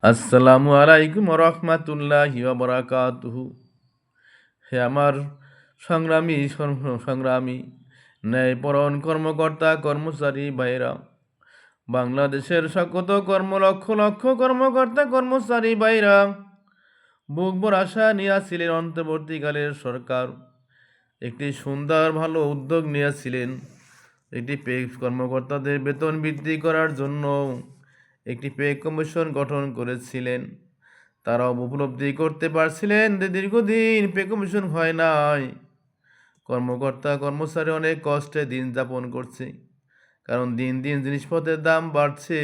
আসসালামু আলাইকুম রহমাতুল্লাহি ওয়া বারাকাতুহু। হে আমার সংগ্রামী ন্যায়পরায়ণ কর্মকর্তা কর্মচারী ভাইরা, বাংলাদেশের সকত লক্ষ লক্ষ কর্মকর্তা কর্মচারী ভাইরা, বুক ভরা আশা নিয়েছিলেন অন্তর্বর্তীকালের সরকার একটি সুন্দর ভালো উদ্যোগ নিয়েছিলেন। একটি পে কর্মকর্তাদের বেতন বৃদ্ধি করার জন্য একটি পে কমিশন গঠন করেছিলেন। তারা উপলব্ধি করতে পারছিলেন যে দীর্ঘদিন পে কমিশন হয় নাই। কর্মকর্তা কর্মচারী অনেক কষ্টে দিন যাপন করছে, কারণ দিন দিন জিনিসপত্রের দাম বাড়ছে।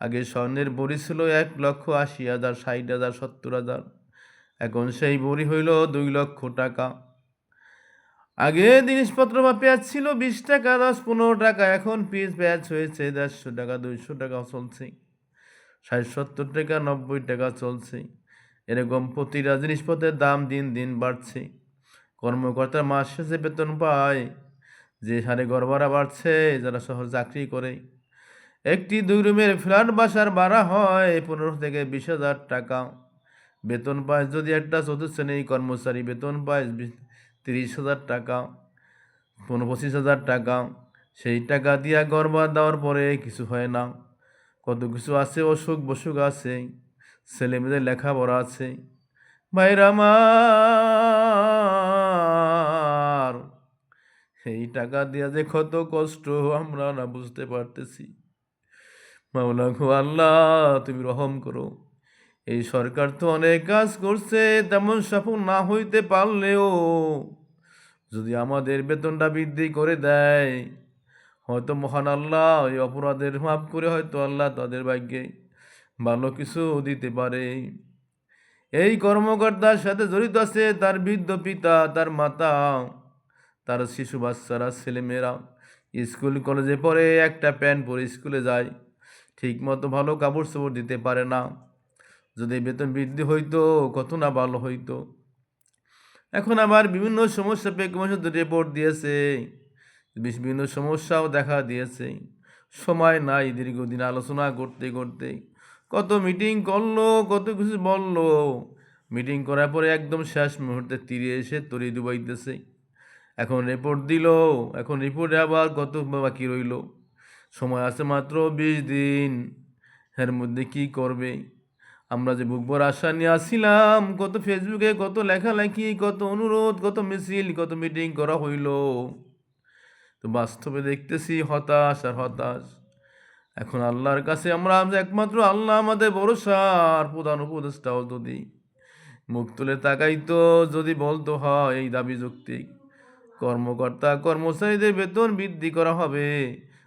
আগে স্বর্ণের বড়ি ছিল 1,80,000, 60,000, 70,000, এখন সেই বড়ি হইল 2,00,000 টাকা। আগে জিনিসপত্র বা পেঁয়াজ ছিল 20 টাকা, 10-15 টাকা, এখন পেঁয়াজ হয়েছে 150 টাকা, 200 টাকা চলছে, 60-70 টাকা, 90 টাকা চলছে। এরকম প্রতিটা জিনিসপত্রের দাম দিন দিন বাড়ছে। কর্মকর্তা মাস শেষে বেতন পায় যে হারে গড় বাড়ছে। যারা শহর চাকরি করে, একটি 2 রুমের ফ্ল্যাট বাসার ভাড়া হয় 15 থেকে 20,000 টাকা। বেতন পায় যদি একটা চতুর্থ শ্রেণীর কর্মচারী বেতন পায় 30,000 টাকা, 25,000 টাকা। সেই টাকা দিয়া ঘর ভাড়া দেওয়ার পরে কিছু হয় না। কত কিছু আছে, অসুখ বসুখ আছে, ছেলেমেয়েদের লেখাপড়া আছে। ভাইরা আমার, এই টাকা দিয়া যে কত কষ্ট আমরা না বুঝতে পারতেছি। মাওলা গো আল্লাহ, তুমি রহম করো। এই সরকার তো অনেক কাজ করছে, তেমন সফল না হইতে পারলেও যদি আমাদের বেতনটা বৃদ্ধি করে দেয়, হয়তো মহান আল্লাহ এই অপরাধের মাফ করে হয়তো আল্লাহ তাদের ভাগ্যে ভালো কিছু দিতে পারে। এই কর্মকর্তার সাথে জড়িত আছে তার বৃদ্ধ পিতা, তার মাতা, তার শিশু বাচ্চারা, ছেলেমেয়েরা স্কুল কলেজে পড়ে, একটা প্যান্ট পরে স্কুলে যায়, ঠিক মতো ভালো কাপড় চোপড় দিতে পারে না। যদি বেতন বৃদ্ধি হইতো কত না ভালো হইতো। এখন আবার বিভিন্ন সমস্যা পে কমিশন রিপোর্ট দিয়েছে, বিভিন্ন সমস্যাও দেখা দিয়েছে। সময় নাই দীর্ঘদিন আলোচনা করতে করতে। কত মিটিং করলো, কত কিছু বললো। মিটিং করার পরে একদম শেষ মুহূর্তে তীরে এসে তরি ডুবাইতেছে। এখন রিপোর্ট দিল, এখন রিপোর্টে আবার কত বাকি রইল। সময় আছে মাত্র 20 দিন। এর মধ্যে কি করবে? আমরা যে বুক ভরা আশা নিয়ে আসছিলাম, কত ফেসবুকে কত লেখালেখি, কত অনুরোধ, কত মিছিল, কত মিটিং করা হইল, তো বাস্তবে দেখতেছি হতাশ আর হতাশ। এখন আল্লাহর কাছে আমরা একমাত্র আল্লাহ আমাদের ভরসা আর প্রধান উপদেষ্টাও যদি মুখ তুলে তাকাইতো, যদি বলতো হয় এই দাবি যৌক্তিক, কর্মকর্তা কর্মচারীদের বেতন বৃদ্ধি করা হবে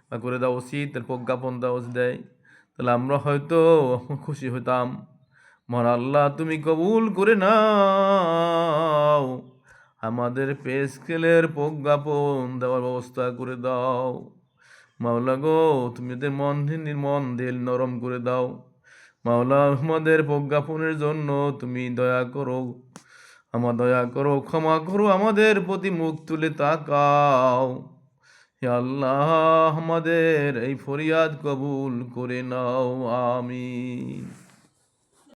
বা করে দেওয়া উচিত, এর প্রজ্ঞাপন দেওয়া দেয়, তাহলে আমরা হয়তো খুশি হইতাম। মহান আল্লাহ, তুমি কবুল করে নাও, আমাদের পে স্কেলের প্রজ্ঞাপন দেওয়ার ব্যবস্থা করে দাও। মাওলা গো, তুমি এদের মন দিল নরম করে দাও। মাওলা, আমাদের প্রজ্ঞাপনের জন্য তুমি দয়া করো, দয়া করো, ক্ষমা করো, আমাদের প্রতি মুখ তুলে তাকাও। হে আল্লাহ, আমাদের এই ফরিয়াদ কবুল করে নাও। আমিন।